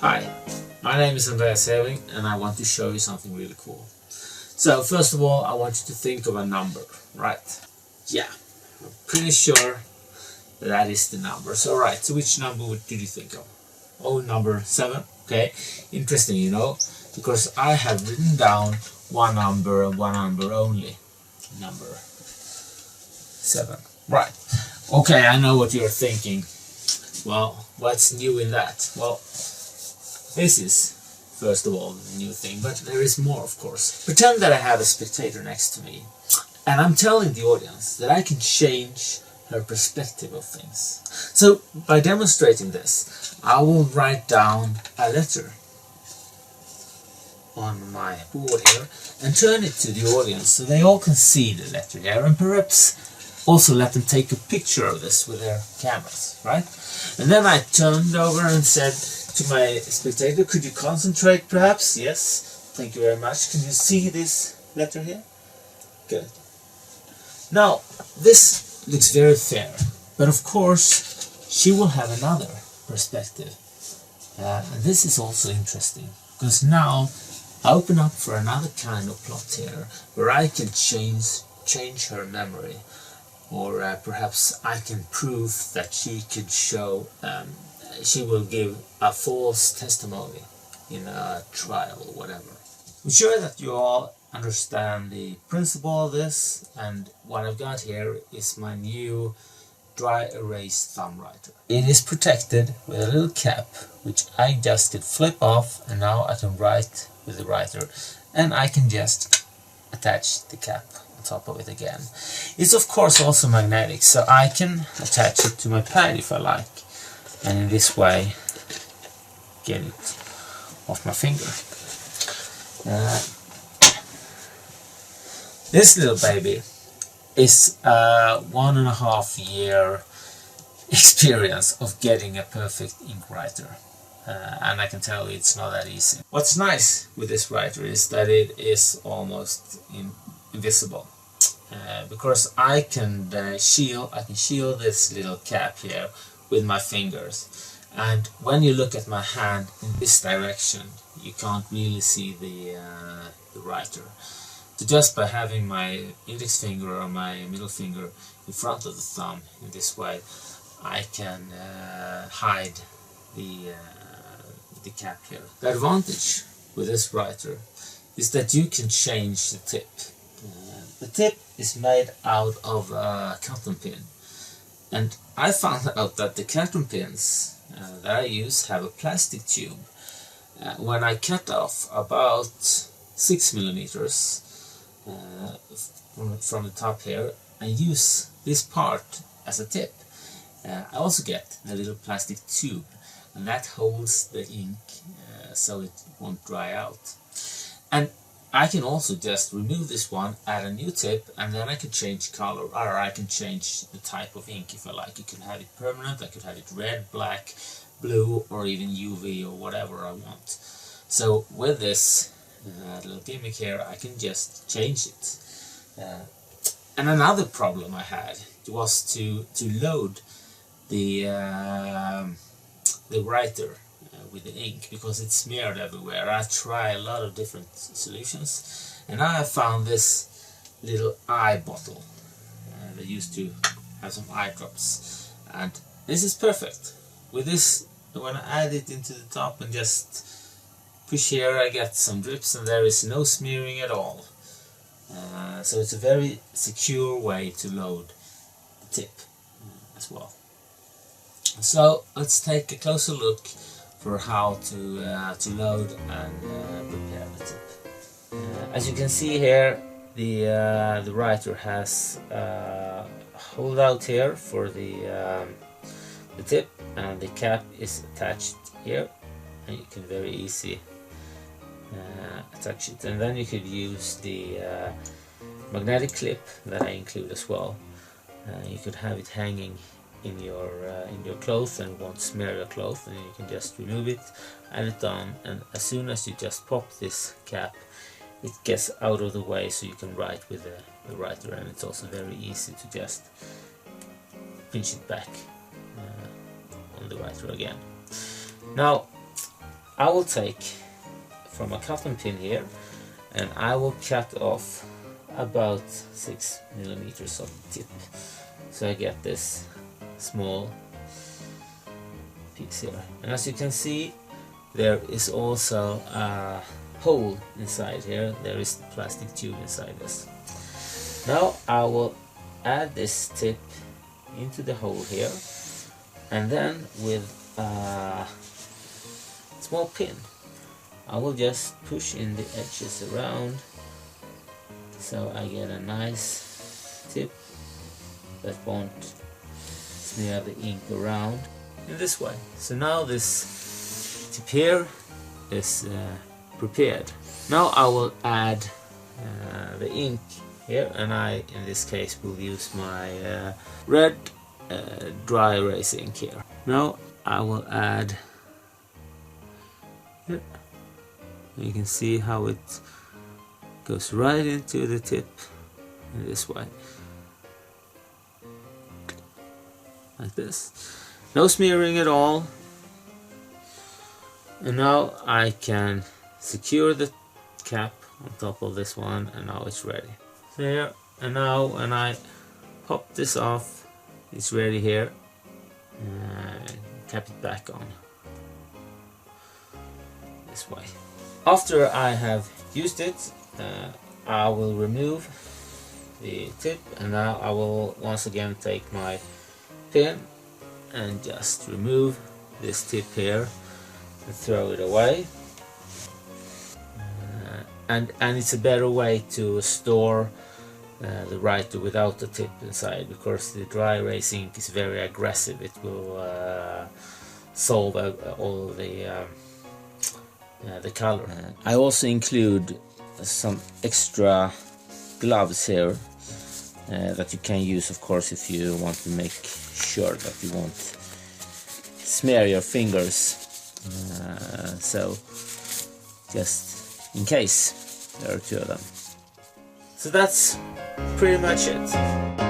Hi, my name is Cbring and I want to show you something really cool. So first of all, I want you to think of a number, right? Yeah, I'm pretty sure that is the number. So right, so which number did you think of? Oh, number 7. Okay, interesting, you know, because I have written down one number and one number only. Number 7. Right. Okay, I know what you're thinking. Well, what's new in that? Well, this is, first of all, the new thing, but there is more, of course. Pretend that I have a spectator next to me, and I'm telling the audience that I can change her perspective of things. So, by demonstrating this, I will write down a letter on my board here and turn it to the audience so they all can see the letter here, and perhaps also let them take a picture of this with their cameras, right? And then I turned over and said to my spectator, could you concentrate perhaps? Yes, thank you very much. Can you see this letter here? Good. Now, this looks very fair, but of course she will have another perspective. And this is also interesting, because now I open up for another kind of plot here, where I can change her memory, or perhaps I can prove that she could show, she will give a false testimony in a trial or whatever. I'm sure that you all understand the principle of this, and what I've got here is my new dry erase thumb writer. It is protected with a little cap, which I just could flip off, and now I can write with the writer, and I can just attach the cap on top of it again. It's of course also magnetic, so I can attach it to my pad if I like, and in this way get it off my finger. This little baby is a 1.5 year experience of getting a perfect ink writer. And I can tell you it's not that easy. What's nice with this writer is that it is almost invisible, because I can shield this little cap here with my fingers, and when you look at my hand in this direction, you can't really see the writer. So just by having my index finger or my middle finger in front of the thumb in this way, I can hide the cap here. The advantage with this writer is that you can change the tip. The tip is made out of a cotton pin, and I found out that the cotton pins that I use have a plastic tube. When I cut off about 6 millimeters from the top here and use this part as a tip, I also get a little plastic tube, and that holds the ink so it won't dry out. And I can also just remove this one, add a new tip, and then I can change color, or I can change the type of ink if I like. I could have it permanent, I could have it red, black, blue, or even UV, or whatever I want. So with this little gimmick here, I can just change it. And another problem I had was to load the writer with the ink, because it's smeared everywhere. I try a lot of different solutions, and I have found this little eye bottle. They used to have some eye drops, and this is perfect. With this, when I add it into the top and just push here, I get some drips, and there is no smearing at all. So it's a very secure way to load the tip as well. So let's take a closer look for how to load and prepare the tip. As you can see here, the writer has a holdout here for the tip, and the cap is attached here, and you can very easy attach it. And then you could use the magnetic clip that I include as well. You could have it hanging in your clothes, and it won't smear your clothes, and you can just remove it, add it on, and as soon as you just pop this cap, it gets out of the way, so you can write with the writer, and it's also very easy to just pinch it back on the writer again. Now I will take from a cotton pin here and I will cut off about 6 millimeters of tip, so I get this small piece here. And as you can see, there is also a hole inside here. There is the plastic tube inside this. Now I will add this tip into the hole here, and then with a small pin I will just push in the edges around, so I get a nice tip that won't smear the ink around in this way. So now this tip here is prepared. Now I will add the ink here, and I in this case will use my red dry erase ink here. Now I will add here. You can see how it goes right into the tip in this way, like this. No smearing at all. And now I can secure the cap on top of this one, and now it's ready. There, and now when I pop this off, it's ready here. Cap it back on this way. After I have used it, I will remove the tip, and now I will once again take my pin and just remove this tip here and throw it away. And it's a better way to store the writer without the tip inside, because the dry erase ink is very aggressive. It will solve all the color. I also include some extra gloves here that you can use, of course, if you want to make sure that you won't smear your fingers. So just in case there are two of them. So that's pretty much it.